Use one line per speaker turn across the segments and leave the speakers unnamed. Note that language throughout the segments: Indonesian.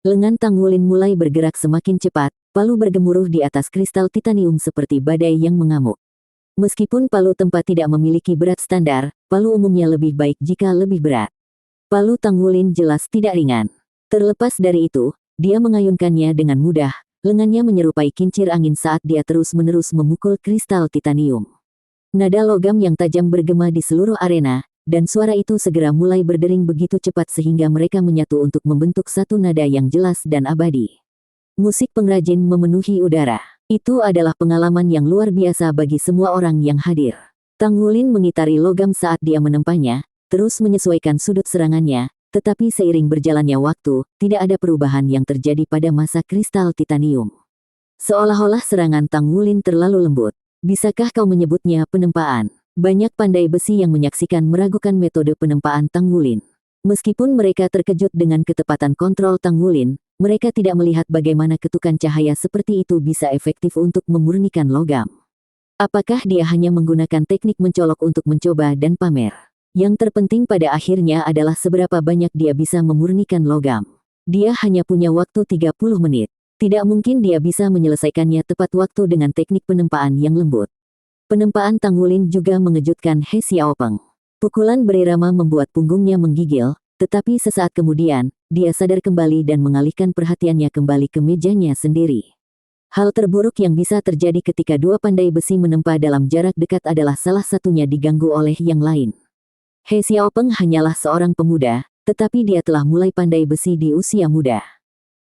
Lengan Tang Wulin mulai bergerak semakin cepat, palu bergemuruh di atas kristal titanium seperti badai yang mengamuk. Meskipun palu tempat tidak memiliki berat standar, palu umumnya lebih baik jika lebih berat. Palu Tang Wulin jelas tidak ringan. Terlepas dari itu, dia mengayunkannya dengan mudah, lengannya menyerupai kincir angin saat dia terus-menerus memukul kristal titanium. Nada logam yang tajam bergema di seluruh arena, dan suara itu segera mulai berdering begitu cepat sehingga mereka menyatu untuk membentuk satu nada yang jelas dan abadi. Musik pengrajin memenuhi udara. Itu adalah pengalaman yang luar biasa bagi semua orang yang hadir. Tang Wulin mengitari logam saat dia menempanya, terus menyesuaikan sudut serangannya, tetapi seiring berjalannya waktu, tidak ada perubahan yang terjadi pada masa kristal titanium. Seolah-olah serangan Tang Wulin terlalu lembut. Bisakah kau menyebutnya penempaan? Banyak pandai besi yang menyaksikan meragukan metode penempaan Tang Wulin. Meskipun mereka terkejut dengan ketepatan kontrol Tang Wulin, mereka tidak melihat bagaimana ketukan cahaya seperti itu bisa efektif untuk memurnikan logam. Apakah dia hanya menggunakan teknik mencolok untuk mencoba dan pamer? Yang terpenting pada akhirnya adalah seberapa banyak dia bisa memurnikan logam. Dia hanya punya waktu 30 menit. Tidak mungkin dia bisa menyelesaikannya tepat waktu dengan teknik penempaan yang lembut. Penempaan Tang Wulin juga mengejutkan He Xiaopeng. Pukulan berirama membuat punggungnya menggigil, tetapi sesaat kemudian, dia sadar kembali dan mengalihkan perhatiannya kembali ke mejanya sendiri. Hal terburuk yang bisa terjadi ketika dua pandai besi menempa dalam jarak dekat adalah salah satunya diganggu oleh yang lain. He Xiaopeng hanyalah seorang pemuda, tetapi dia telah mulai pandai besi di usia muda.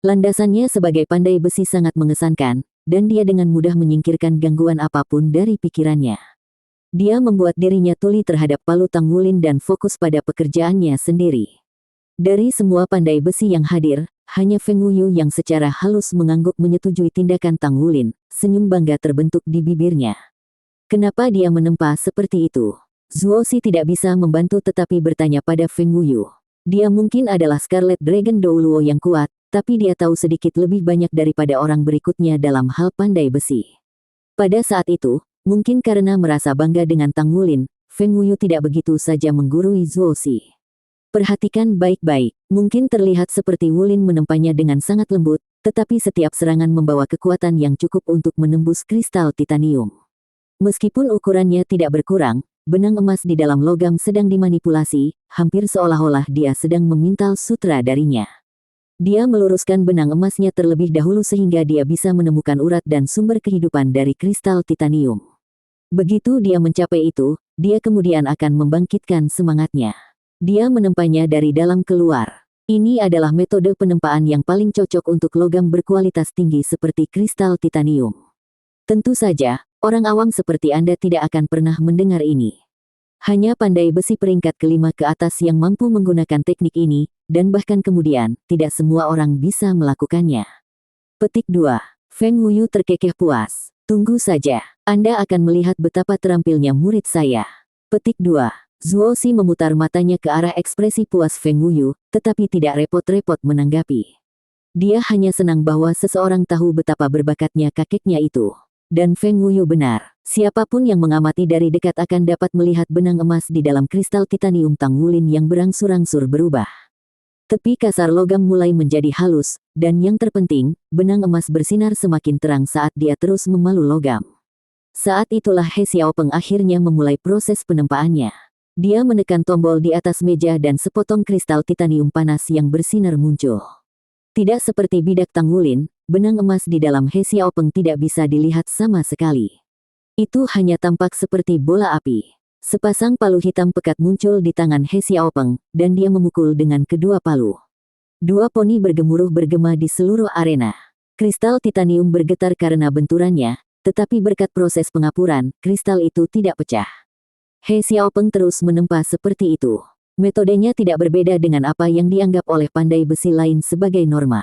Landasannya sebagai pandai besi sangat mengesankan, dan dia dengan mudah menyingkirkan gangguan apapun dari pikirannya. Dia membuat dirinya tuli terhadap palu Tang Wulin dan fokus pada pekerjaannya sendiri. Dari semua pandai besi yang hadir, hanya Feng Wuyu yang secara halus mengangguk menyetujui tindakan Tang Wulin, senyum bangga terbentuk di bibirnya. Kenapa dia menempa seperti itu? Zuoxi tidak bisa membantu tetapi bertanya pada Feng Wuyu. Dia mungkin adalah Scarlet Dragon Douluo yang kuat, tapi dia tahu sedikit lebih banyak daripada orang berikutnya dalam hal pandai besi. Pada saat itu, mungkin karena merasa bangga dengan Tang Wulin, Feng Wuyu tidak begitu saja menggurui Zuoxi. Perhatikan baik-baik, mungkin terlihat seperti Wulin menempanya dengan sangat lembut, tetapi setiap serangan membawa kekuatan yang cukup untuk menembus kristal titanium. Meskipun ukurannya tidak berkurang, benang emas di dalam logam sedang dimanipulasi, hampir seolah-olah dia sedang memintal sutra darinya. Dia meluruskan benang emasnya terlebih dahulu sehingga dia bisa menemukan urat dan sumber kehidupan dari kristal titanium. Begitu dia mencapai itu, dia kemudian akan membangkitkan semangatnya. Dia menempanya dari dalam keluar. Ini adalah metode penempaan yang paling cocok untuk logam berkualitas tinggi seperti kristal titanium. Tentu saja, orang awam seperti Anda tidak akan pernah mendengar ini. Hanya pandai besi peringkat kelima ke atas yang mampu menggunakan teknik ini, dan bahkan kemudian, tidak semua orang bisa melakukannya. Petik 2. Feng Wuyu terkekeh puas. Tunggu saja, Anda akan melihat betapa terampilnya murid saya. Petik 2. Zuoxi memutar matanya ke arah ekspresi puas Feng Wuyu, tetapi tidak repot-repot menanggapi. Dia hanya senang bahwa seseorang tahu betapa berbakatnya kakeknya itu. Dan Feng Wuyu benar, siapapun yang mengamati dari dekat akan dapat melihat benang emas di dalam kristal titanium Tang Wulin yang berangsur-angsur berubah. Tepi kasar logam mulai menjadi halus, dan yang terpenting, benang emas bersinar semakin terang saat dia terus memalu logam. Saat itulah He Xiaopeng akhirnya memulai proses penempaannya. Dia menekan tombol di atas meja dan sepotong kristal titanium panas yang bersinar muncul. Tidak seperti bidak Tang Wulin, benang emas di dalam He Xiaopeng tidak bisa dilihat sama sekali. Itu hanya tampak seperti bola api. Sepasang palu hitam pekat muncul di tangan He Xiaopeng, dan dia memukul dengan kedua palu. Dua poni bergemuruh bergema di seluruh arena. Kristal titanium bergetar karena benturannya, tetapi berkat proses pengapuran, kristal itu tidak pecah. He Xiaopeng terus menempa seperti itu. Metodenya tidak berbeda dengan apa yang dianggap oleh pandai besi lain sebagai norma.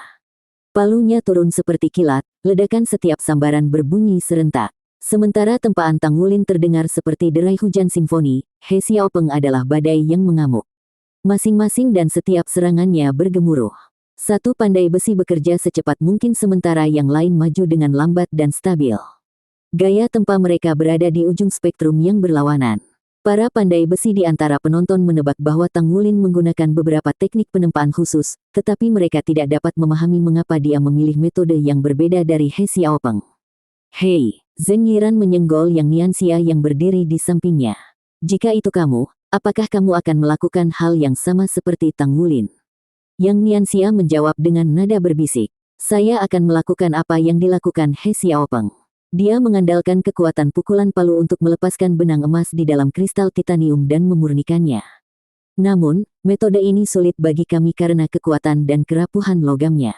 Palunya turun seperti kilat, ledakan setiap sambaran berbunyi serentak. Sementara tempaan Tang Wulin terdengar seperti derai hujan simfoni, He Xiaopeng adalah badai yang mengamuk. Masing-masing dan setiap serangannya bergemuruh. Satu pandai besi bekerja secepat mungkin sementara yang lain maju dengan lambat dan stabil. Gaya tempa mereka berada di ujung spektrum yang berlawanan. Para pandai besi di antara penonton menebak bahwa Tang Wulin menggunakan beberapa teknik penempaan khusus, tetapi mereka tidak dapat memahami mengapa dia memilih metode yang berbeda dari He Xiaopeng. Hei, Zheng Yiran menyenggol Yang Nianxia yang berdiri di sampingnya. Jika itu kamu, apakah kamu akan melakukan hal yang sama seperti Tang Wulin? Yang Nianxia menjawab dengan nada berbisik. Saya akan melakukan apa yang dilakukan He Xiaopeng. Dia mengandalkan kekuatan pukulan palu untuk melepaskan benang emas di dalam kristal titanium dan memurnikannya. Namun, metode ini sulit bagi kami karena kekuatan dan kerapuhan logamnya.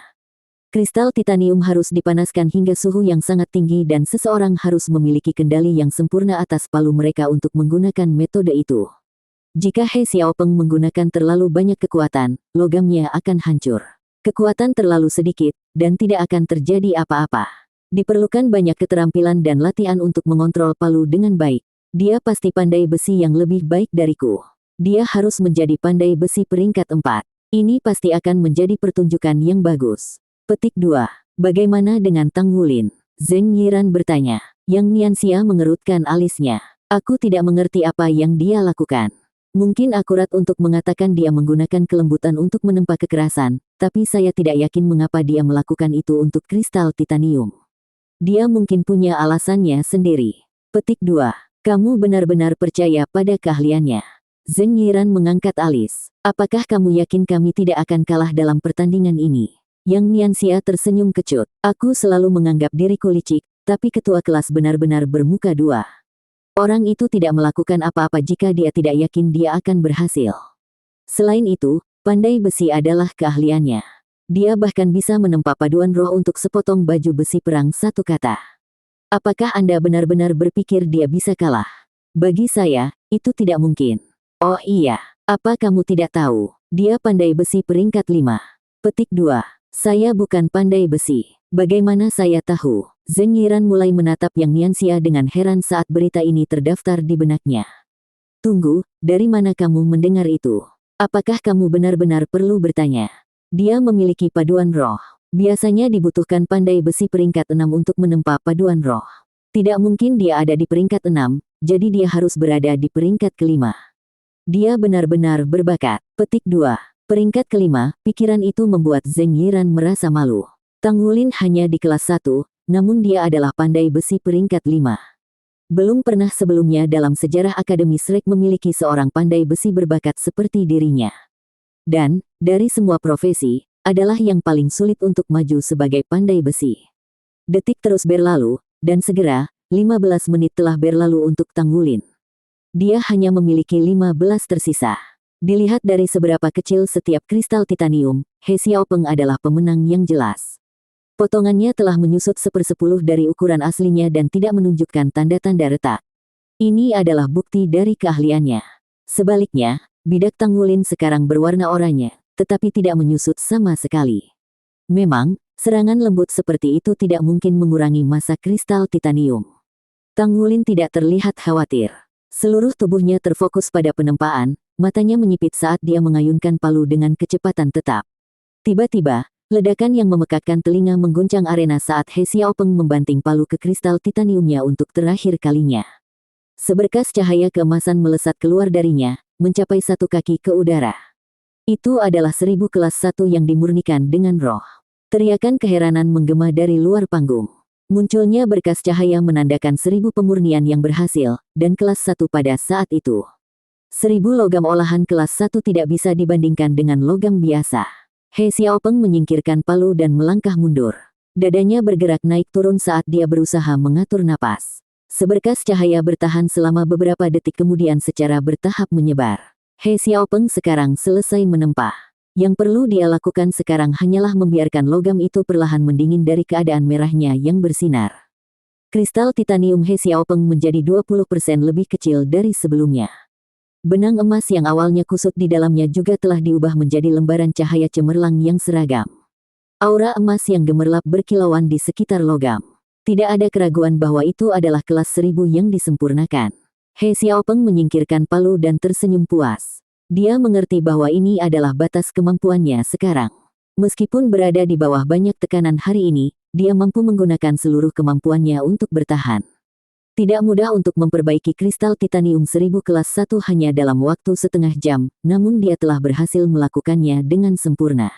Kristal titanium harus dipanaskan hingga suhu yang sangat tinggi dan seseorang harus memiliki kendali yang sempurna atas palu mereka untuk menggunakan metode itu. Jika He Xiaopeng menggunakan terlalu banyak kekuatan, logamnya akan hancur. Kekuatan terlalu sedikit, dan tidak akan terjadi apa-apa. Diperlukan banyak keterampilan dan latihan untuk mengontrol palu dengan baik. Dia pasti pandai besi yang lebih baik dariku. Dia harus menjadi pandai besi peringkat 4. Ini pasti akan menjadi pertunjukan yang bagus. Petik 2. Bagaimana dengan Tang Wulin? Zheng Yiran bertanya. Yang Nianxia mengerutkan alisnya. Aku tidak mengerti apa yang dia lakukan. Mungkin akurat untuk mengatakan dia menggunakan kelembutan untuk menempa kekerasan, tapi saya tidak yakin mengapa dia melakukan itu untuk kristal titanium. Dia mungkin punya alasannya sendiri. Petik 2. Kamu benar-benar percaya pada keahliannya. Zheng Yiran mengangkat alis. Apakah kamu yakin kami tidak akan kalah dalam pertandingan ini? Yang Nianxia tersenyum kecut. Aku selalu menganggap diriku licik, tapi ketua kelas benar-benar bermuka dua. Orang itu tidak melakukan apa-apa jika dia tidak yakin dia akan berhasil. Selain itu, pandai besi adalah keahliannya. Dia bahkan bisa menempa paduan roh untuk sepotong baju besi perang satu kata. Apakah Anda benar-benar berpikir dia bisa kalah? Bagi saya, itu tidak mungkin. Oh iya, apa kamu tidak tahu? Dia pandai besi peringkat 5. Petik 2. Saya bukan pandai besi. Bagaimana saya tahu? Zheng Yiran mulai menatap Yang Nianxia dengan heran saat berita ini terdaftar di benaknya. Tunggu, dari mana kamu mendengar itu? Apakah kamu benar-benar perlu bertanya? Dia memiliki paduan roh. Biasanya dibutuhkan pandai besi peringkat 6 untuk menempa paduan roh. Tidak mungkin dia ada di peringkat 6, jadi dia harus berada di peringkat kelima. Dia benar-benar berbakat. Petik 2. Peringkat kelima, pikiran itu membuat Zheng Yiran merasa malu. Tang Wulin hanya di kelas 1, namun dia adalah pandai besi peringkat 5. Belum pernah sebelumnya dalam sejarah Akademi Shrek memiliki seorang pandai besi berbakat seperti dirinya. Dan, dari semua profesi, adalah yang paling sulit untuk maju sebagai pandai besi. Detik terus berlalu, dan segera, 15 menit telah berlalu untuk Tang Wulin. Dia hanya memiliki 15 tersisa. Dilihat dari seberapa kecil setiap kristal titanium, He Xiaopeng adalah pemenang yang jelas. Potongannya telah menyusut 1/10 dari ukuran aslinya dan tidak menunjukkan tanda-tanda retak. Ini adalah bukti dari keahliannya. Sebaliknya, bidak Tang Wulin sekarang berwarna oranye, tetapi tidak menyusut sama sekali. Memang, serangan lembut seperti itu tidak mungkin mengurangi massa kristal titanium. Tang Wulin tidak terlihat khawatir. Seluruh tubuhnya terfokus pada penempaan, matanya menyipit saat dia mengayunkan palu dengan kecepatan tetap. Tiba-tiba, ledakan yang memekakkan telinga mengguncang arena saat He Xiaopeng membanting palu ke kristal titaniumnya untuk terakhir kalinya. Seberkas cahaya keemasan melesat keluar darinya, mencapai 1 kaki ke udara. Itu adalah 1000 kelas 1 yang dimurnikan dengan roh. Teriakan keheranan menggema dari luar panggung. Munculnya berkas cahaya menandakan 1000 pemurnian yang berhasil, dan kelas 1 pada saat itu. 1000 logam olahan kelas 1 tidak bisa dibandingkan dengan logam biasa. He Xiaopeng menyingkirkan palu dan melangkah mundur. Dadanya bergerak naik turun saat dia berusaha mengatur napas. Seberkas cahaya bertahan selama beberapa detik kemudian secara bertahap menyebar. He Xiaopeng sekarang selesai menempa. Yang perlu dia lakukan sekarang hanyalah membiarkan logam itu perlahan mendingin dari keadaan merahnya yang bersinar. Kristal titanium He Xiaopeng menjadi 20% lebih kecil dari sebelumnya. Benang emas yang awalnya kusut di dalamnya juga telah diubah menjadi lembaran cahaya cemerlang yang seragam. Aura emas yang gemerlap berkilauan di sekitar logam. Tidak ada keraguan bahwa itu adalah kelas 1000 yang disempurnakan. He Xiaopeng menyingkirkan palu dan tersenyum puas. Dia mengerti bahwa ini adalah batas kemampuannya sekarang. Meskipun berada di bawah banyak tekanan hari ini, dia mampu menggunakan seluruh kemampuannya untuk bertahan. Tidak mudah untuk memperbaiki kristal titanium 1000 kelas 1 hanya dalam waktu setengah jam, namun dia telah berhasil melakukannya dengan sempurna.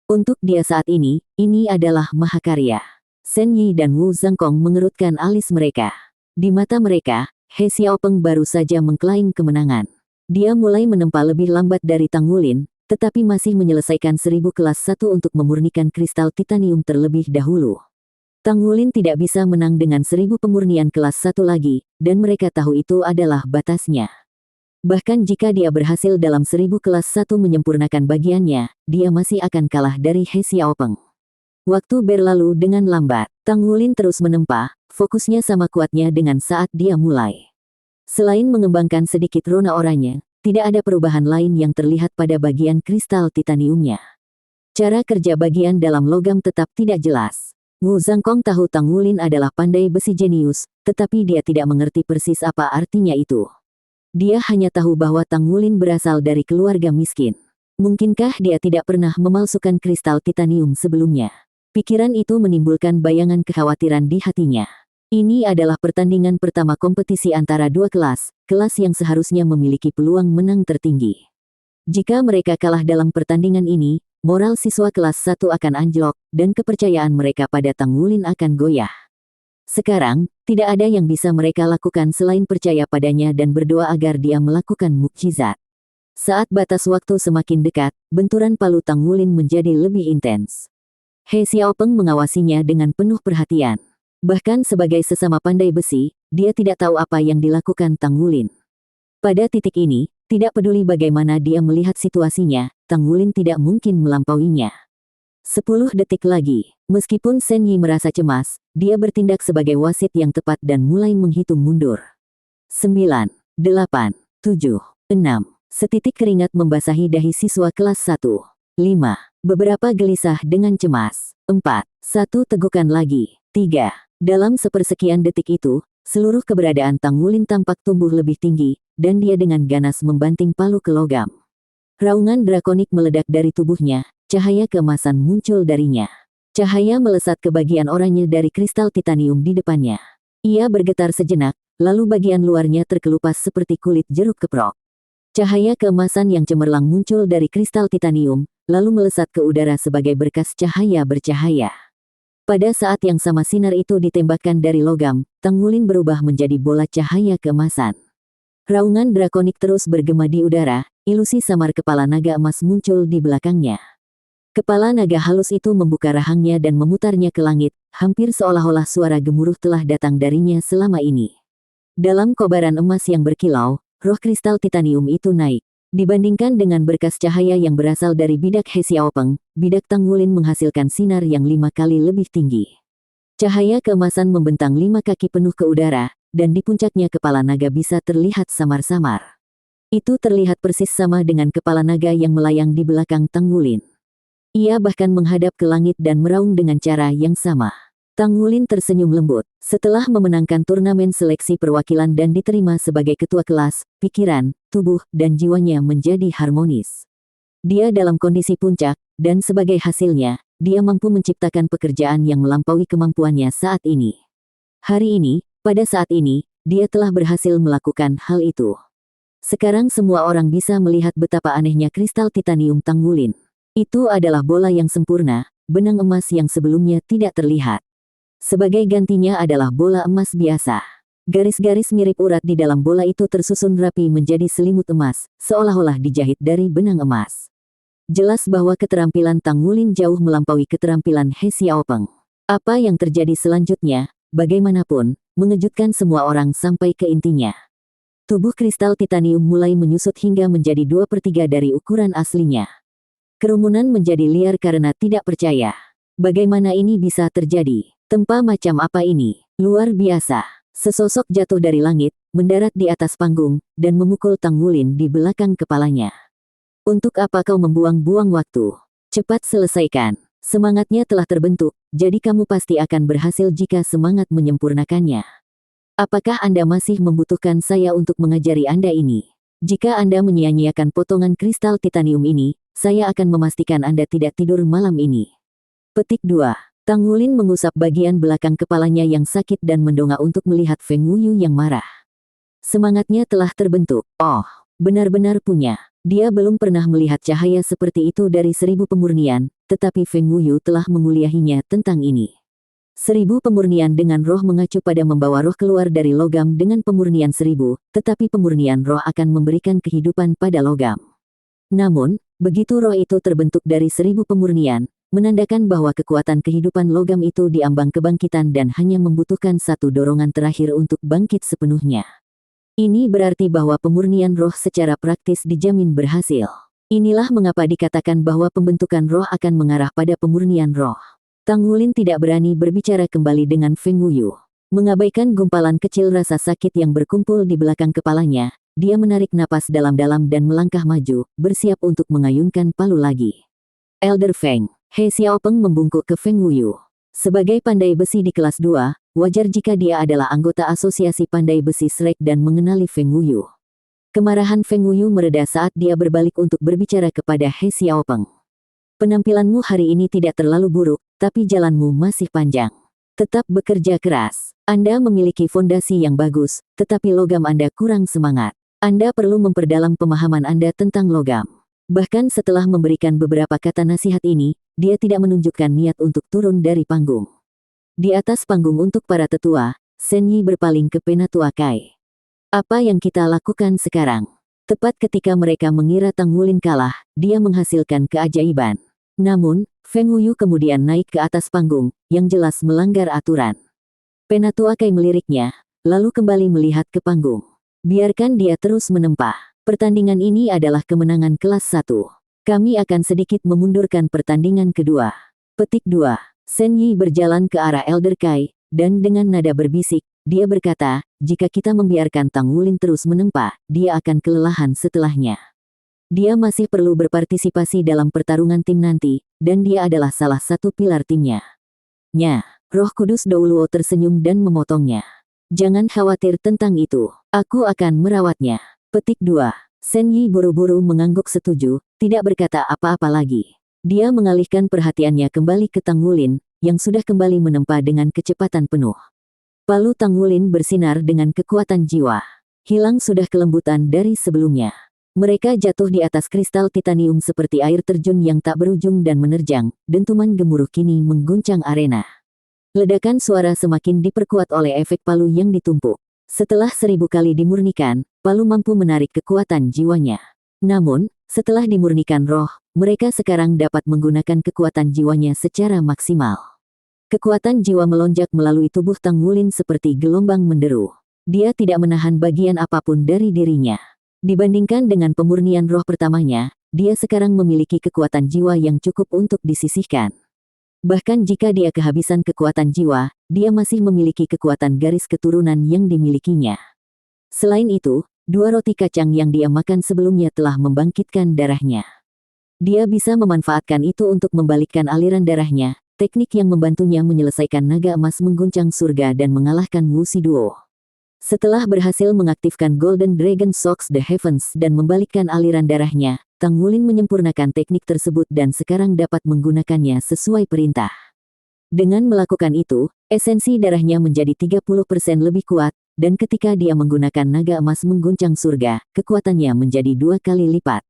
Untuk dia saat ini adalah mahakarya. Shen Yi dan Wu Zhangkong mengerutkan alis mereka. Di mata mereka, He Xiaopeng baru saja mengklaim kemenangan. Dia mulai menempa lebih lambat dari Tang Wulin, tetapi masih menyelesaikan 1000 kelas 1 untuk memurnikan kristal titanium terlebih dahulu. Tang Wulin tidak bisa menang dengan 1000 pemurnian kelas 1 lagi, dan mereka tahu itu adalah batasnya. Bahkan jika dia berhasil dalam 1000 kelas 1 menyempurnakan bagiannya, dia masih akan kalah dari He Xiaopeng. Waktu berlalu dengan lambat. Tang Wulin terus menempa, fokusnya sama kuatnya dengan saat dia mulai. Selain mengembangkan sedikit rona oranye, tidak ada perubahan lain yang terlihat pada bagian kristal titaniumnya. Cara kerja bagian dalam logam tetap tidak jelas. Wu Zhangkong tahu Tang Wulin adalah pandai besi jenius, tetapi dia tidak mengerti persis apa artinya itu. Dia hanya tahu bahwa Tang Wulin berasal dari keluarga miskin. Mungkinkah dia tidak pernah memalsukan kristal titanium sebelumnya? Pikiran itu menimbulkan bayangan kekhawatiran di hatinya. Ini adalah pertandingan pertama kompetisi antara dua kelas yang seharusnya memiliki peluang menang tertinggi. Jika mereka kalah dalam pertandingan ini, moral siswa kelas 1 akan anjlok, dan kepercayaan mereka pada Tang Wulin akan goyah. Sekarang, tidak ada yang bisa mereka lakukan selain percaya padanya dan berdoa agar dia melakukan mukjizat. Saat batas waktu semakin dekat, benturan palu Tang Wulin menjadi lebih intens. He Xiaopeng mengawasinya dengan penuh perhatian. Bahkan sebagai sesama pandai besi, dia tidak tahu apa yang dilakukan Tang Wulin. Pada titik ini, tidak peduli bagaimana dia melihat situasinya, Tang Wulin tidak mungkin melampauinya. 10 detik lagi. Meskipun Shen Yi merasa cemas, dia bertindak sebagai wasit yang tepat dan mulai menghitung mundur. 9, 8, 7, 6. Setitik keringat membasahi dahi siswa kelas 1. 5. Beberapa gelisah dengan cemas. 4. 1 tegukan lagi. 3. Dalam sepersekian detik itu, seluruh keberadaan Tang Wulin tampak tumbuh lebih tinggi, dan dia dengan ganas membanting palu ke logam. Raungan drakonik meledak dari tubuhnya, cahaya keemasan muncul darinya. Cahaya melesat ke bagian oranye dari kristal titanium di depannya. Ia bergetar sejenak, lalu bagian luarnya terkelupas seperti kulit jeruk keprok. Cahaya keemasan yang cemerlang muncul dari kristal titanium, lalu melesat ke udara sebagai berkas cahaya bercahaya. Pada saat yang sama sinar itu ditembakkan dari logam, Tang Wulin berubah menjadi bola cahaya keemasan. Raungan drakonik terus bergema di udara, ilusi samar kepala naga emas muncul di belakangnya. Kepala naga halus itu membuka rahangnya dan memutarnya ke langit, hampir seolah-olah suara gemuruh telah datang darinya selama ini. Dalam kobaran emas yang berkilau, roh kristal titanium itu naik. Dibandingkan dengan berkas cahaya yang berasal dari bidak He Xiaopeng, bidak Tang Wulin menghasilkan sinar yang 5 kali lebih tinggi. Cahaya keemasan membentang 5 kaki penuh ke udara, dan di puncaknya kepala naga bisa terlihat samar-samar. Itu terlihat persis sama dengan kepala naga yang melayang di belakang Tang Wulin. Ia bahkan menghadap ke langit dan meraung dengan cara yang sama. Tang Wulin tersenyum lembut. Setelah memenangkan turnamen seleksi perwakilan dan diterima sebagai ketua kelas, pikiran, tubuh, dan jiwanya menjadi harmonis. Dia dalam kondisi puncak, dan sebagai hasilnya, dia mampu menciptakan pekerjaan yang melampaui kemampuannya saat ini. Hari ini, pada saat ini, dia telah berhasil melakukan hal itu. Sekarang semua orang bisa melihat betapa anehnya kristal titanium Tang Wulin. Itu adalah bola yang sempurna, benang emas yang sebelumnya tidak terlihat. Sebagai gantinya adalah bola emas biasa. Garis-garis mirip urat di dalam bola itu tersusun rapi menjadi selimut emas, seolah-olah dijahit dari benang emas. Jelas bahwa keterampilan Tang Wulin jauh melampaui keterampilan He Xiaopeng. Apa yang terjadi selanjutnya, bagaimanapun, mengejutkan semua orang sampai ke intinya. Tubuh kristal titanium mulai menyusut hingga menjadi 2/3 dari ukuran aslinya. Kerumunan menjadi liar karena tidak percaya. Bagaimana ini bisa terjadi? Tempa macam apa ini? Luar biasa. Sesosok jatuh dari langit, mendarat di atas panggung, dan memukul Tang Wulin di belakang kepalanya. Untuk apa kau membuang-buang waktu? Cepat selesaikan. Semangatnya telah terbentuk, jadi kamu pasti akan berhasil jika semangat menyempurnakannya. Apakah Anda masih membutuhkan saya untuk mengajari Anda ini? Jika Anda menyia-nyiakan potongan kristal titanium ini, saya akan memastikan Anda tidak tidur malam ini. Petik 2. Tang Wulin mengusap bagian belakang kepalanya yang sakit dan mendongak untuk melihat Feng Wuyu yang marah. Semangatnya telah terbentuk. Oh, benar-benar punya. Dia belum pernah melihat cahaya seperti itu dari 1000 pemurnian, tetapi Feng Wuyu telah menguliahinya tentang ini. 1000 pemurnian dengan roh mengacu pada membawa roh keluar dari logam dengan pemurnian 1000, tetapi pemurnian roh akan memberikan kehidupan pada logam. Namun, begitu roh itu terbentuk dari 1000 pemurnian, menandakan bahwa kekuatan kehidupan logam itu diambang kebangkitan dan hanya membutuhkan satu dorongan terakhir untuk bangkit sepenuhnya. Ini berarti bahwa pemurnian roh secara praktis dijamin berhasil. Inilah mengapa dikatakan bahwa pembentukan roh akan mengarah pada pemurnian roh. Tang Wulin tidak berani berbicara kembali dengan Feng Wuyu. Mengabaikan gumpalan kecil rasa sakit yang berkumpul di belakang kepalanya, dia menarik napas dalam-dalam dan melangkah maju, bersiap untuk mengayunkan palu lagi. Elder Feng, He Xiaopeng membungkuk ke Feng Wuyu. Sebagai pandai besi di kelas 2, wajar jika dia adalah anggota asosiasi pandai besi Shrek dan mengenali Feng Wuyu. Kemarahan Feng Wuyu mereda saat dia berbalik untuk berbicara kepada He Xiaopeng. Penampilanmu hari ini tidak terlalu buruk, tapi jalanmu masih panjang. Tetap bekerja keras. Anda memiliki fondasi yang bagus, tetapi logam Anda kurang semangat. Anda perlu memperdalam pemahaman Anda tentang logam. Bahkan setelah memberikan beberapa kata nasihat ini, dia tidak menunjukkan niat untuk turun dari panggung. Di atas panggung untuk para tetua, Shen Yi berpaling ke Penatua Kai. Apa yang kita lakukan sekarang? Tepat ketika mereka mengira Tang Wulin kalah, dia menghasilkan keajaiban. Namun, Feng Wuyu kemudian naik ke atas panggung, yang jelas melanggar aturan. Penatua Kai meliriknya, lalu kembali melihat ke panggung. Biarkan dia terus menempa. Pertandingan ini adalah kemenangan kelas 1. Kami akan sedikit memundurkan pertandingan kedua. Petik 2. Shen Yi berjalan ke arah Elder Kai, dan dengan nada berbisik, dia berkata, jika kita membiarkan Tang Wulin terus menempa, dia akan kelelahan setelahnya. Dia masih perlu berpartisipasi dalam pertarungan tim nanti, dan dia adalah salah satu pilar timnya. Roh Kudus Douluo tersenyum dan memotongnya. Jangan khawatir tentang itu, aku akan merawatnya. Petik 2. Shen Yi buru-buru mengangguk setuju, tidak berkata apa-apa lagi. Dia mengalihkan perhatiannya kembali ke Tang Wulin, yang sudah kembali menempa dengan kecepatan penuh. Palu Tang Wulin bersinar dengan kekuatan jiwa. Hilang sudah kelembutan dari sebelumnya. Mereka jatuh di atas kristal titanium seperti air terjun yang tak berujung dan menerjang, dentuman gemuruh kini mengguncang arena. Ledakan suara semakin diperkuat oleh efek palu yang ditumpuk. Setelah 1000 kali dimurnikan, palu mampu menarik kekuatan jiwanya. Namun, setelah dimurnikan roh, mereka sekarang dapat menggunakan kekuatan jiwanya secara maksimal. Kekuatan jiwa melonjak melalui tubuh Tang Wulin seperti gelombang menderu. Dia tidak menahan bagian apapun dari dirinya. Dibandingkan dengan pemurnian roh pertamanya, dia sekarang memiliki kekuatan jiwa yang cukup untuk disisihkan. Bahkan jika dia kehabisan kekuatan jiwa, dia masih memiliki kekuatan garis keturunan yang dimilikinya. Selain itu, 2 roti kacang yang dia makan sebelumnya telah membangkitkan darahnya. Dia bisa memanfaatkan itu untuk membalikkan aliran darahnya, teknik yang membantunya menyelesaikan naga emas mengguncang surga dan mengalahkan Wu Shiduo. Setelah berhasil mengaktifkan Golden Dragon Shocks the Heavens dan membalikkan aliran darahnya, Tang Wulin menyempurnakan teknik tersebut dan sekarang dapat menggunakannya sesuai perintah. Dengan melakukan itu, esensi darahnya menjadi 30% lebih kuat, dan ketika dia menggunakan naga emas mengguncang surga, kekuatannya menjadi 2 kali lipat.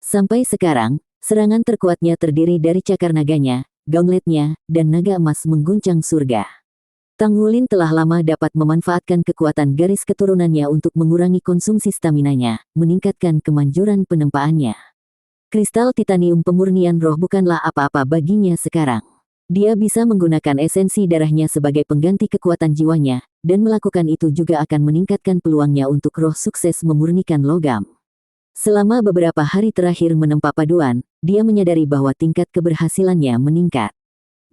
Sampai sekarang, serangan terkuatnya terdiri dari cakar naganya, gauntletnya, dan naga emas mengguncang surga. Tang Wulin telah lama dapat memanfaatkan kekuatan garis keturunannya untuk mengurangi konsumsi staminanya, meningkatkan kemanjuran penempaannya. Kristal titanium pemurnian roh bukanlah apa-apa baginya sekarang. Dia bisa menggunakan esensi darahnya sebagai pengganti kekuatan jiwanya, dan melakukan itu juga akan meningkatkan peluangnya untuk roh sukses memurnikan logam. Selama beberapa hari terakhir menempa paduan, dia menyadari bahwa tingkat keberhasilannya meningkat.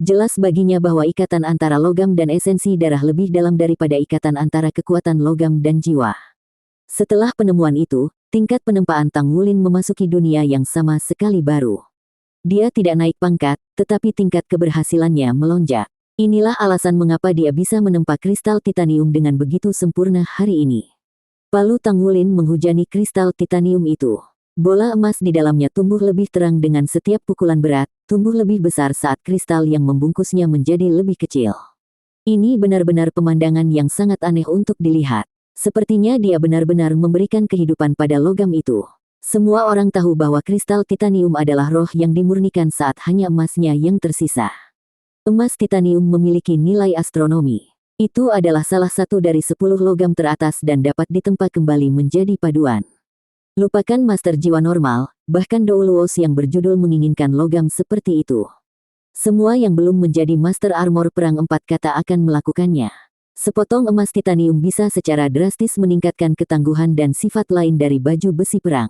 Jelas baginya bahwa ikatan antara logam dan esensi darah lebih dalam daripada ikatan antara kekuatan logam dan jiwa. Setelah penemuan itu, tingkat penempaan Tang Wulin memasuki dunia yang sama sekali baru. Dia tidak naik pangkat, tetapi tingkat keberhasilannya melonjak. Inilah alasan mengapa dia bisa menempa kristal titanium dengan begitu sempurna hari ini. Palu Tang Wulin menghujani kristal titanium itu. Bola emas di dalamnya tumbuh lebih terang dengan setiap pukulan berat, tumbuh lebih besar saat kristal yang membungkusnya menjadi lebih kecil. Ini benar-benar pemandangan yang sangat aneh untuk dilihat. Sepertinya dia benar-benar memberikan kehidupan pada logam itu. Semua orang tahu bahwa kristal titanium adalah roh yang dimurnikan saat hanya emasnya yang tersisa. Emas titanium memiliki nilai astronomi. Itu adalah salah satu dari 10 logam teratas dan dapat ditempa kembali menjadi paduan. Lupakan master jiwa normal, bahkan Doulos yang berjudul menginginkan logam seperti itu. Semua yang belum menjadi master armor perang 4 kata akan melakukannya. Sepotong emas titanium bisa secara drastis meningkatkan ketangguhan dan sifat lain dari baju besi perang.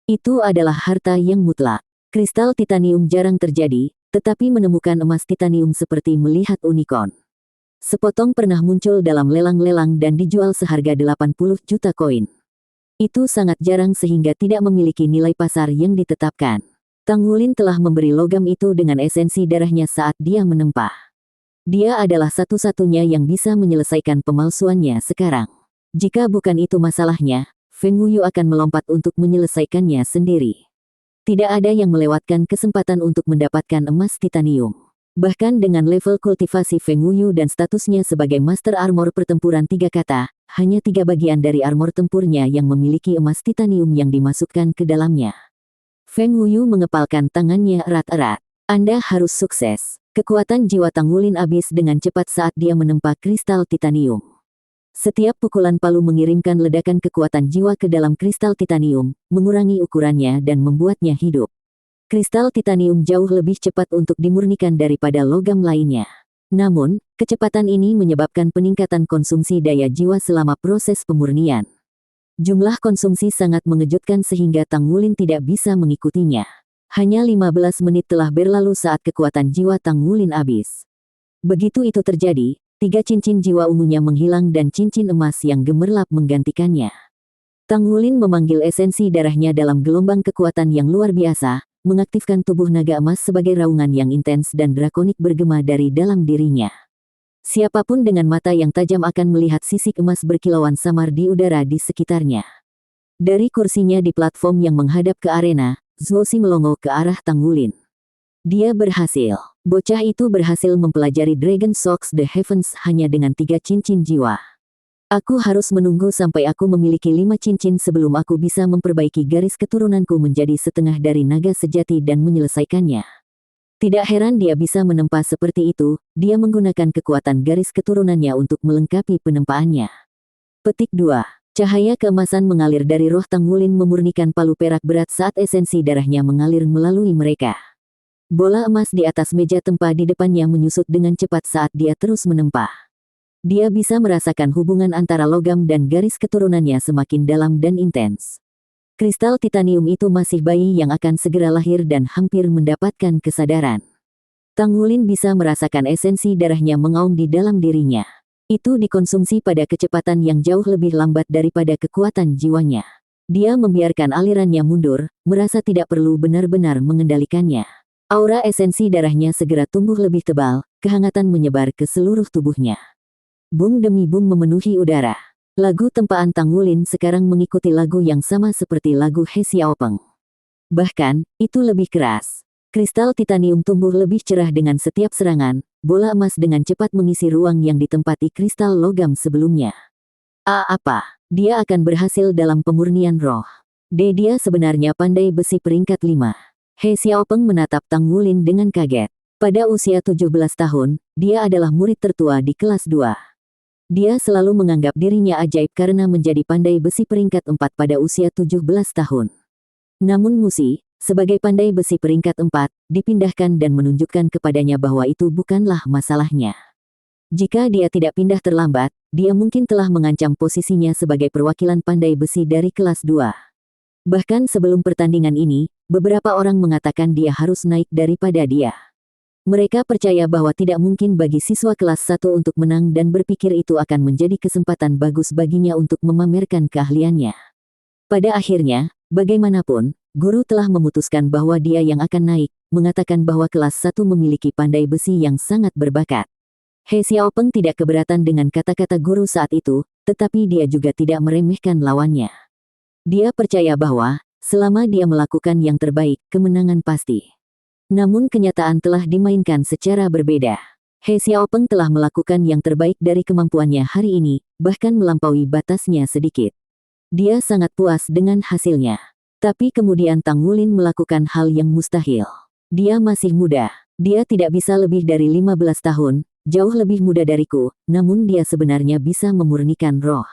Itu adalah harta yang mutlak. Kristal titanium jarang terjadi, tetapi menemukan emas titanium seperti melihat unicorn. Sepotong pernah muncul dalam lelang-lelang dan dijual seharga 80 juta koin. Itu sangat jarang sehingga tidak memiliki nilai pasar yang ditetapkan. Tang Wulin telah memberi logam itu dengan esensi darahnya saat dia menempah. Dia adalah satu-satunya yang bisa menyelesaikan pemalsuannya sekarang. Jika bukan itu masalahnya, Feng Wuyu akan melompat untuk menyelesaikannya sendiri. Tidak ada yang melewatkan kesempatan untuk mendapatkan emas titanium. Bahkan dengan level kultivasi Feng Wuyu dan statusnya sebagai Master Armor Pertempuran 3 kata, hanya 3 bagian dari armor tempurnya yang memiliki emas titanium yang dimasukkan ke dalamnya. Feng Wuyu mengepalkan tangannya erat-erat. Anda harus sukses. Kekuatan jiwa Tang Wulin habis dengan cepat saat dia menempa kristal titanium. Setiap pukulan palu mengirimkan ledakan kekuatan jiwa ke dalam kristal titanium, mengurangi ukurannya dan membuatnya hidup. Kristal titanium jauh lebih cepat untuk dimurnikan daripada logam lainnya. Namun, kecepatan ini menyebabkan peningkatan konsumsi daya jiwa selama proses pemurnian. Jumlah konsumsi sangat mengejutkan sehingga Tang Wulin tidak bisa mengikutinya. Hanya 15 menit telah berlalu saat kekuatan jiwa Tang Wulin habis. Begitu itu terjadi, 3 cincin jiwa ungunya menghilang dan cincin emas yang gemerlap menggantikannya. Tang Wulin memanggil esensi darahnya dalam gelombang kekuatan yang luar biasa, mengaktifkan tubuh naga emas sebagai raungan yang intens dan drakonik bergema dari dalam dirinya. Siapapun dengan mata yang tajam akan melihat sisik emas berkilauan samar di udara di sekitarnya. Dari kursinya di platform yang menghadap ke arena, Zuoxi melongo ke arah Tang Wulin. Dia berhasil. Bocah itu berhasil mempelajari Dragon Socks the Heavens hanya dengan 3 cincin jiwa. Aku harus menunggu sampai aku memiliki 5 cincin sebelum aku bisa memperbaiki garis keturunanku menjadi setengah dari naga sejati dan menyelesaikannya. Tidak heran dia bisa menempa seperti itu, dia menggunakan kekuatan garis keturunannya untuk melengkapi penempaannya. Petik 2. Cahaya keemasan mengalir dari roh Tang Wulin memurnikan palu perak berat saat esensi darahnya mengalir melalui mereka. Bola emas di atas meja tempa di depannya menyusut dengan cepat saat dia terus menempa. Dia bisa merasakan hubungan antara logam dan garis keturunannya semakin dalam dan intens. Kristal titanium itu masih bayi yang akan segera lahir dan hampir mendapatkan kesadaran. Tang Wulin bisa merasakan esensi darahnya mengaum di dalam dirinya. Itu dikonsumsi pada kecepatan yang jauh lebih lambat daripada kekuatan jiwanya. Dia membiarkan alirannya mundur, merasa tidak perlu benar-benar mengendalikannya. Aura esensi darahnya segera tumbuh lebih tebal, kehangatan menyebar ke seluruh tubuhnya. Bung demi bung memenuhi udara. Lagu tempaan Tang Wulin sekarang mengikuti lagu yang sama seperti lagu He Xiaopeng. Bahkan, itu lebih keras. Kristal titanium tumbuh lebih cerah dengan setiap serangan, bola emas dengan cepat mengisi ruang yang ditempati kristal logam sebelumnya. Apa? Dia akan berhasil dalam pemurnian roh. Dia sebenarnya pandai besi peringkat 5. He Xiaopeng menatap Tang Wulin dengan kaget. Pada usia 17 tahun, dia adalah murid tertua di kelas 2. Dia selalu menganggap dirinya ajaib karena menjadi pandai besi peringkat 4 pada usia 17 tahun. Namun Musi, sebagai pandai besi peringkat 4, dipindahkan dan menunjukkan kepadanya bahwa itu bukanlah masalahnya. Jika dia tidak pindah terlambat, dia mungkin telah mengancam posisinya sebagai perwakilan pandai besi dari kelas 2. Bahkan sebelum pertandingan ini, beberapa orang mengatakan dia harus naik daripada dia. Mereka percaya bahwa tidak mungkin bagi siswa kelas 1 untuk menang dan berpikir itu akan menjadi kesempatan bagus baginya untuk memamerkan keahliannya. Pada akhirnya, bagaimanapun, guru telah memutuskan bahwa dia yang akan naik, mengatakan bahwa kelas 1 memiliki pandai besi yang sangat berbakat. He Xiaopeng tidak keberatan dengan kata-kata guru saat itu, tetapi dia juga tidak meremehkan lawannya. Dia percaya bahwa, Selama dia melakukan yang terbaik, kemenangan pasti. Namun kenyataan telah dimainkan secara berbeda. He Xiaopeng telah melakukan yang terbaik dari kemampuannya hari ini, bahkan melampaui batasnya sedikit. Dia sangat puas dengan hasilnya. Tapi kemudian Tang Wulin melakukan hal yang mustahil. Dia masih muda. Dia tidak bisa lebih dari 15 tahun, jauh lebih muda dariku, namun dia sebenarnya bisa memurnikan roh.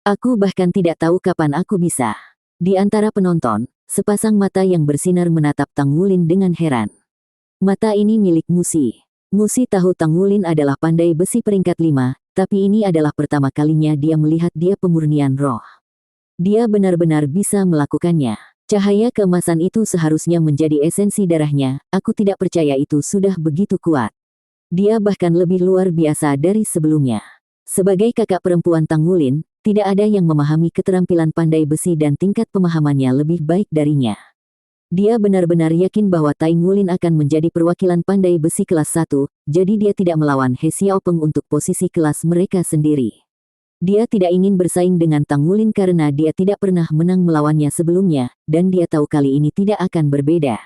Aku bahkan tidak tahu kapan aku bisa. Di antara penonton, sepasang mata yang bersinar menatap Tang Wulin dengan heran. Mata ini milik Musi. Musi tahu Tang Wulin adalah pandai besi peringkat 5, tapi ini adalah pertama kalinya dia melihat dia pemurnian roh. Dia benar-benar bisa melakukannya. Cahaya keemasan itu seharusnya menjadi esensi darahnya, aku tidak percaya itu sudah begitu kuat. Dia bahkan lebih luar biasa dari sebelumnya. Sebagai kakak perempuan Tang Wulin, tidak ada yang memahami keterampilan pandai besi dan tingkat pemahamannya lebih baik darinya. Dia benar-benar yakin bahwa Tang Wulin akan menjadi perwakilan pandai besi kelas 1, jadi dia tidak melawan He Xiaopeng untuk posisi kelas mereka sendiri. Dia tidak ingin bersaing dengan Tang Wulin karena dia tidak pernah menang melawannya sebelumnya, dan dia tahu kali ini tidak akan berbeda.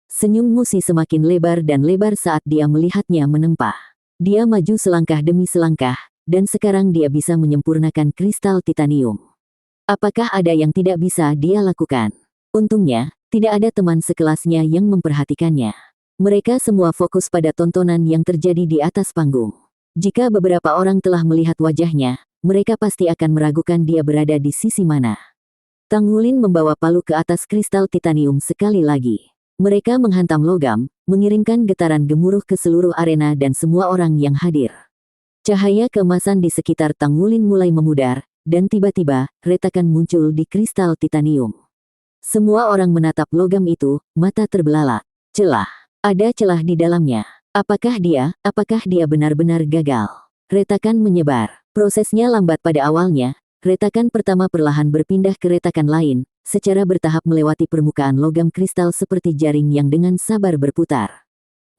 Senyum Musi semakin lebar dan lebar saat dia melihatnya menempah. Dia maju selangkah demi selangkah, dan sekarang dia bisa menyempurnakan kristal titanium. Apakah ada yang tidak bisa dia lakukan? Untungnya, tidak ada teman sekelasnya yang memperhatikannya. Mereka semua fokus pada tontonan yang terjadi di atas panggung. Jika beberapa orang telah melihat wajahnya, mereka pasti akan meragukan dia berada di sisi mana. Tang Wulin membawa palu ke atas kristal titanium sekali lagi. Mereka menghantam logam, mengirimkan getaran gemuruh ke seluruh arena dan semua orang yang hadir. Cahaya keemasan di sekitar Tang Wulin mulai memudar, dan tiba-tiba, retakan muncul di kristal titanium. Semua orang menatap logam itu, mata terbelalak. Celah. Ada celah di dalamnya. Apakah dia benar-benar gagal? Retakan menyebar. Prosesnya lambat pada awalnya, retakan pertama perlahan berpindah ke retakan lain, secara bertahap melewati permukaan logam kristal seperti jaring yang dengan sabar berputar.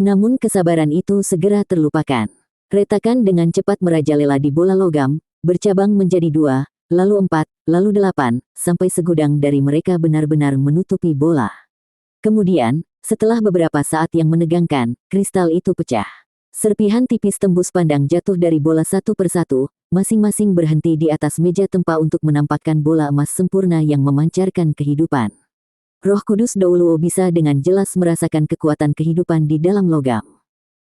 Namun kesabaran itu segera terlupakan. Retakan dengan cepat merajalela di bola logam, bercabang menjadi 2, lalu 4, lalu 8, sampai segudang dari mereka benar-benar menutupi bola. Kemudian, setelah beberapa saat yang menegangkan, kristal itu pecah. Serpihan tipis tembus pandang jatuh dari bola satu persatu, masing-masing berhenti di atas meja tempa untuk menampakkan bola emas sempurna yang memancarkan kehidupan. Roh Kudus Douluo bisa dengan jelas merasakan kekuatan kehidupan di dalam logam.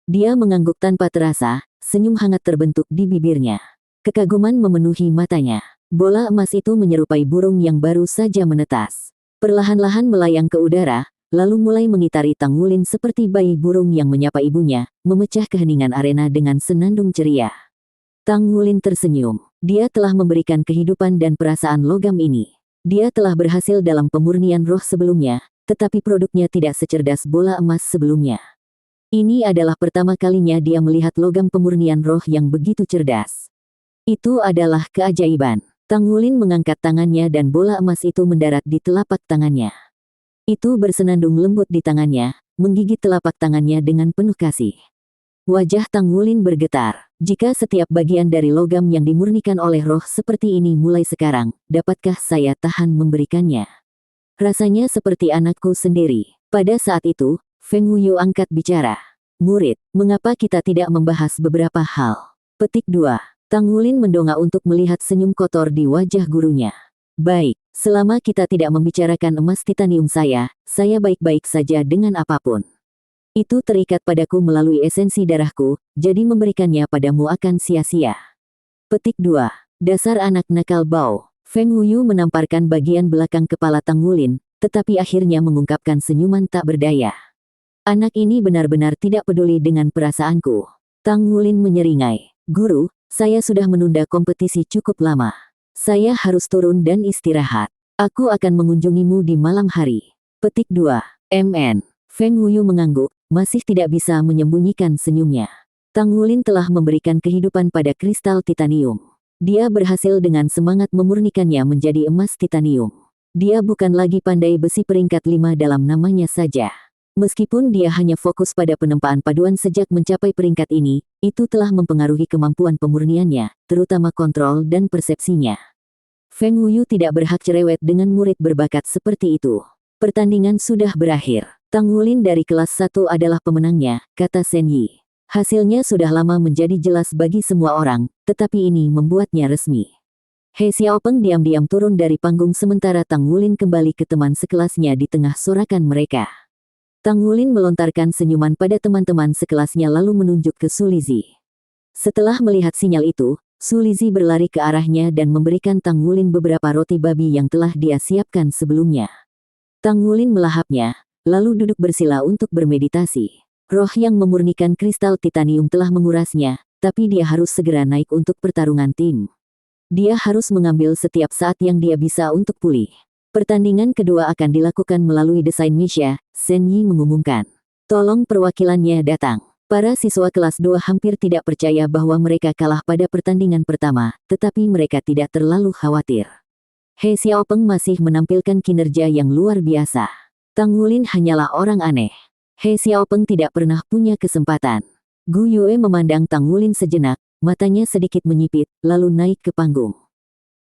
Dia mengangguk tanpa terasa, senyum hangat terbentuk di bibirnya. Kekaguman memenuhi matanya. Bola emas itu menyerupai burung yang baru saja menetas. Perlahan-lahan melayang ke udara, lalu mulai mengitari Tang Wulin seperti bayi burung yang menyapa ibunya, memecah keheningan arena dengan senandung ceria. Tang Wulin tersenyum. Dia telah memberikan kehidupan dan perasaan logam ini. Dia telah berhasil dalam pemurnian roh sebelumnya, tetapi produknya tidak secerdas bola emas sebelumnya. Ini adalah pertama kalinya dia melihat logam pemurnian roh yang begitu cerdas. Itu adalah keajaiban. Tang Wulin mengangkat tangannya dan bola emas itu mendarat di telapak tangannya. Itu bersenandung lembut di tangannya, menggigit telapak tangannya dengan penuh kasih. Wajah Tang Wulin bergetar. Jika setiap bagian dari logam yang dimurnikan oleh roh seperti ini mulai sekarang, dapatkah saya tahan memberikannya? Rasanya seperti anakku sendiri. Pada saat itu, Feng Wuyu angkat bicara. Murid, mengapa kita tidak membahas beberapa hal? Petik 2. Tang Wulin mendongak untuk melihat senyum kotor di wajah gurunya. Baik, selama kita tidak membicarakan emas titanium saya baik-baik saja dengan apapun. Itu terikat padaku melalui esensi darahku, jadi memberikannya padamu akan sia-sia. Petik 2. Dasar anak nakal Bao. Feng Wuyu menamparkan bagian belakang kepala Tang Wulin, tetapi akhirnya mengungkapkan senyuman tak berdaya. Anak ini benar-benar tidak peduli dengan perasaanku. Tang Wulin menyeringai. Guru, saya sudah menunda kompetisi cukup lama. Saya harus turun dan istirahat. Aku akan mengunjungimu di malam hari. Petik 2. MN. Feng Wuyu mengangguk, masih tidak bisa menyembunyikan senyumnya. Tang Wulin telah memberikan kehidupan pada kristal titanium. Dia berhasil dengan semangat memurnikannya menjadi emas titanium. Dia bukan lagi pandai besi peringkat 5 dalam namanya saja. Meskipun dia hanya fokus pada penempaan paduan sejak mencapai peringkat ini, itu telah mempengaruhi kemampuan pemurniannya, terutama kontrol dan persepsinya. Feng Wuyu tidak berhak cerewet dengan murid berbakat seperti itu. Pertandingan sudah berakhir. Tang Wulin dari kelas 1 adalah pemenangnya, kata Shen Yi. Hasilnya sudah lama menjadi jelas bagi semua orang, tetapi ini membuatnya resmi. He Xiaopeng diam-diam turun dari panggung sementara Tang Wulin kembali ke teman sekelasnya di tengah sorakan mereka. Tang Wulin melontarkan senyuman pada teman-teman sekelasnya lalu menunjuk ke Su Lizhi. Setelah melihat sinyal itu, Su Lizhi berlari ke arahnya dan memberikan Tang Wulin beberapa roti babi yang telah dia siapkan sebelumnya. Tang Wulin melahapnya, lalu duduk bersila untuk bermeditasi. Roh yang memurnikan kristal titanium telah mengurasnya, tapi dia harus segera naik untuk pertarungan tim. Dia harus mengambil setiap saat yang dia bisa untuk pulih. Pertandingan kedua akan dilakukan melalui desain Misha, Shen Yi mengumumkan. Tolong perwakilannya datang. Para siswa kelas 2 hampir tidak percaya bahwa mereka kalah pada pertandingan pertama, tetapi mereka tidak terlalu khawatir. He Xiaopeng masih menampilkan kinerja yang luar biasa. Tang Wulin hanyalah orang aneh. He Xiaopeng tidak pernah punya kesempatan. Gu Yue memandang Tang Wulin sejenak, matanya sedikit menyipit, lalu naik ke panggung.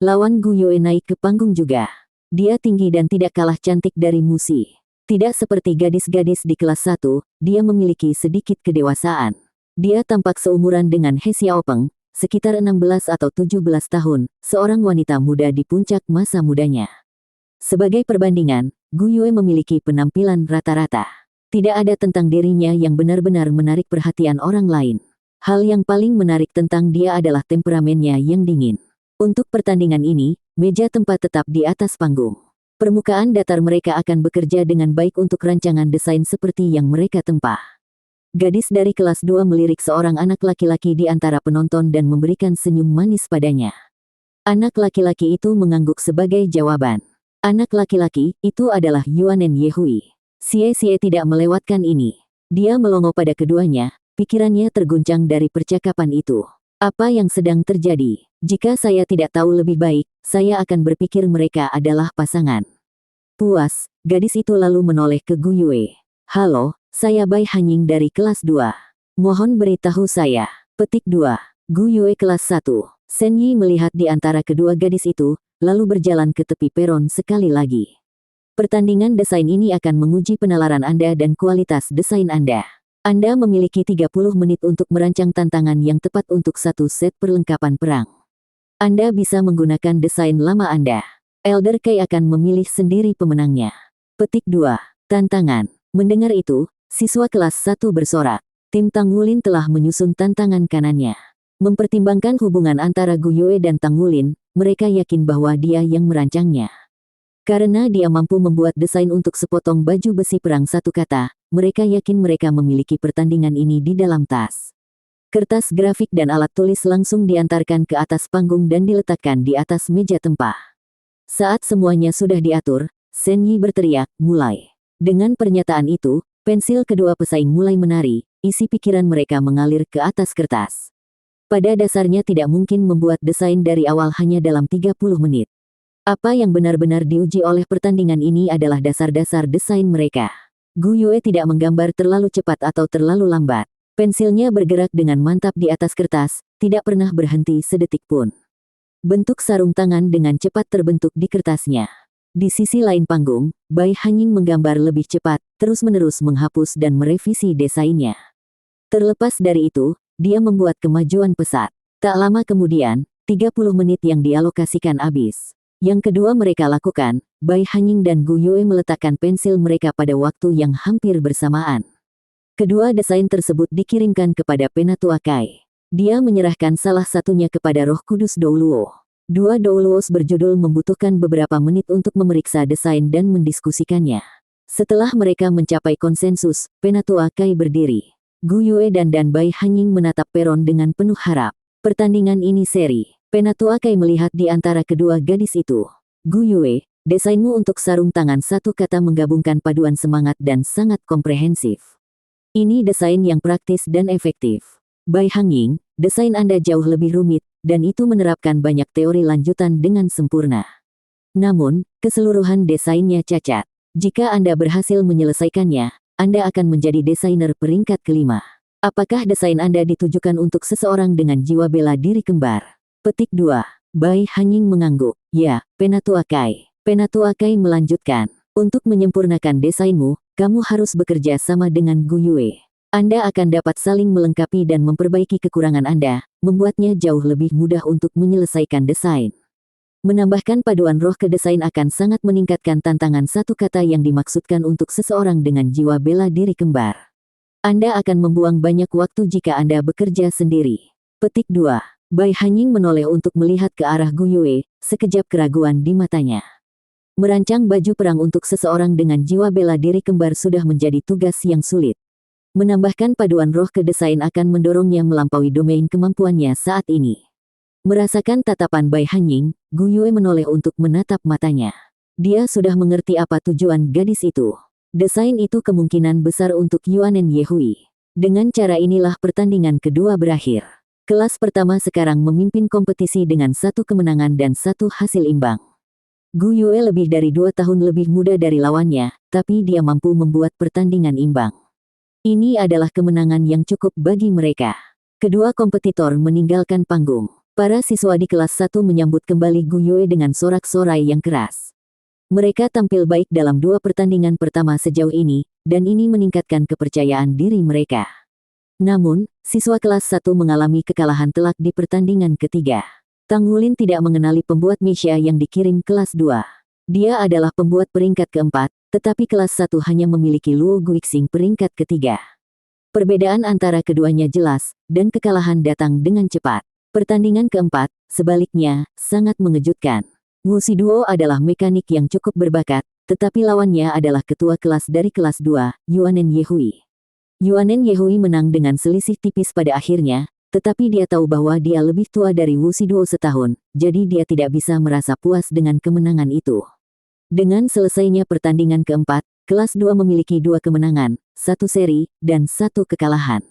Lawan Gu Yue naik ke panggung juga. Dia tinggi dan tidak kalah cantik dari Musi. Tidak seperti gadis-gadis di kelas 1, dia memiliki sedikit kedewasaan. Dia tampak seumuran dengan He Xiaopeng, sekitar 16 atau 17 tahun, seorang wanita muda di puncak masa mudanya. Sebagai perbandingan, Gu Yue memiliki penampilan rata-rata. Tidak ada tentang dirinya yang benar-benar menarik perhatian orang lain. Hal yang paling menarik tentang dia adalah temperamennya yang dingin. Untuk pertandingan ini, meja tempat tetap di atas panggung. Permukaan datar mereka akan bekerja dengan baik untuk rancangan desain seperti yang mereka tempah. Gadis dari kelas 2 melirik seorang anak laki-laki di antara penonton dan memberikan senyum manis padanya. Anak laki-laki itu mengangguk sebagai jawaban. Anak laki-laki itu adalah Yuanen Yehui. Xie tidak melewatkan ini. Dia melongo pada keduanya, pikirannya terguncang dari percakapan itu. Apa yang sedang terjadi? Jika saya tidak tahu lebih baik, saya akan berpikir mereka adalah pasangan. Puas, gadis itu lalu menoleh ke Gu Yue. Halo, saya Bai Hanying dari kelas 2. Mohon beritahu saya. Petik 2. Gu Yue kelas 1. Shen Yi melihat di antara kedua gadis itu, lalu berjalan ke tepi peron sekali lagi. Pertandingan desain ini akan menguji penalaran Anda dan kualitas desain Anda. Anda memiliki 30 menit untuk merancang tantangan yang tepat untuk satu set perlengkapan perang. Anda bisa menggunakan desain lama Anda. Elder Kai akan memilih sendiri pemenangnya. Petik 2. Tantangan. Mendengar itu, siswa kelas 1 bersorak. Tim Tang Wulin telah menyusun tantangan kanannya. Mempertimbangkan hubungan antara Gu Yue dan Tang Wulin, mereka yakin bahwa dia yang merancangnya. Karena dia mampu membuat desain untuk sepotong baju besi perang satu kata, mereka yakin mereka memiliki pertandingan ini di dalam tas. Kertas grafik dan alat tulis langsung diantarkan ke atas panggung dan diletakkan di atas meja tempah. Saat semuanya sudah diatur, Shen Yi berteriak, mulai. Dengan pernyataan itu, pensil kedua pesaing mulai menari, isi pikiran mereka mengalir ke atas kertas. Pada dasarnya tidak mungkin membuat desain dari awal hanya dalam 30 menit. Apa yang benar-benar diuji oleh pertandingan ini adalah dasar-dasar desain mereka. Gu Yue tidak menggambar terlalu cepat atau terlalu lambat. Pensilnya bergerak dengan mantap di atas kertas, tidak pernah berhenti sedetik pun. Bentuk sarung tangan dengan cepat terbentuk di kertasnya. Di sisi lain panggung, Bai Hanying menggambar lebih cepat, terus-menerus menghapus dan merevisi desainnya. Terlepas dari itu, dia membuat kemajuan pesat. Tak lama kemudian, 30 menit yang dialokasikan habis. Yang kedua mereka lakukan, Bai Hanying dan Gu Yue meletakkan pensil mereka pada waktu yang hampir bersamaan. Kedua desain tersebut dikirimkan kepada Penatua Kai. Dia menyerahkan salah satunya kepada Roh Kudus Douluo. Dua Douluos berjudul membutuhkan beberapa menit untuk memeriksa desain dan mendiskusikannya. Setelah mereka mencapai konsensus, Penatua Kai berdiri. Gu Yue dan Bai Hanying menatap peron dengan penuh harap. Pertandingan ini seri. Penatua Kai melihat di antara kedua gadis itu. Gu Yue, desainmu untuk sarung tangan satu kata menggabungkan paduan semangat dan sangat komprehensif. Ini desain yang praktis dan efektif. Bai Hanying, desain Anda jauh lebih rumit, dan itu menerapkan banyak teori lanjutan dengan sempurna. Namun, keseluruhan desainnya cacat. Jika Anda berhasil menyelesaikannya, Anda akan menjadi desainer peringkat kelima. Apakah desain Anda ditujukan untuk seseorang dengan jiwa bela diri kembar? Petik 2. Bai Hanying mengangguk. Ya, Penatua Kai. Penatua Kai melanjutkan. Untuk menyempurnakan desainmu, kamu harus bekerja sama dengan Gu Yue. Anda akan dapat saling melengkapi dan memperbaiki kekurangan Anda, membuatnya jauh lebih mudah untuk menyelesaikan desain. Menambahkan paduan roh ke desain akan sangat meningkatkan tantangan satu kata yang dimaksudkan untuk seseorang dengan jiwa bela diri kembar. Anda akan membuang banyak waktu jika Anda bekerja sendiri. Petik 2. Bai Hanying menoleh untuk melihat ke arah Gu Yue, sekejap keraguan di matanya. Merancang baju perang untuk seseorang dengan jiwa bela diri kembar sudah menjadi tugas yang sulit. Menambahkan paduan roh ke desain akan mendorongnya melampaui domain kemampuannya saat ini. Merasakan tatapan Bai Hanying, Gu Yue menoleh untuk menatap matanya. Dia sudah mengerti apa tujuan gadis itu. Desain itu kemungkinan besar untuk Yuanen Yehui. Dengan cara inilah pertandingan kedua berakhir. Kelas pertama sekarang memimpin kompetisi dengan 1 kemenangan dan 1 hasil imbang. Gu Yue lebih dari 2 tahun lebih muda dari lawannya, tapi dia mampu membuat pertandingan imbang. Ini adalah kemenangan yang cukup bagi mereka. Kedua kompetitor meninggalkan panggung. Para siswa di kelas 1 menyambut kembali Gu Yue dengan sorak-sorai yang keras. Mereka tampil baik dalam 2 pertandingan pertama sejauh ini, dan ini meningkatkan kepercayaan diri mereka. Namun, siswa kelas 1 mengalami kekalahan telak di pertandingan ketiga. Tang Wulin tidak mengenali pembuat Misha yang dikirim kelas 2. Dia adalah pembuat peringkat keempat, tetapi kelas 1 hanya memiliki Luo Guixing peringkat ketiga. Perbedaan antara keduanya jelas, dan kekalahan datang dengan cepat. Pertandingan keempat, sebaliknya, sangat mengejutkan. Wu Shiduo adalah mekanik yang cukup berbakat, tetapi lawannya adalah ketua kelas dari kelas 2, Yuanen Yehui. Yuanen Yehui menang dengan selisih tipis pada akhirnya, tetapi dia tahu bahwa dia lebih tua dari Wu Shiduo setahun, jadi dia tidak bisa merasa puas dengan kemenangan itu. Dengan selesainya pertandingan keempat, kelas 2 memiliki 2 kemenangan, 1 seri, dan 1 kekalahan.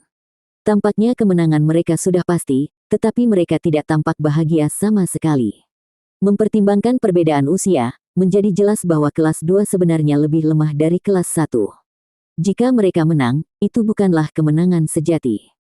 Tampaknya kemenangan mereka sudah pasti, tetapi mereka tidak tampak bahagia sama sekali. Mempertimbangkan perbedaan usia, menjadi jelas bahwa kelas 2 sebenarnya lebih lemah dari kelas 1. Jika mereka menang, itu bukanlah kemenangan sejati.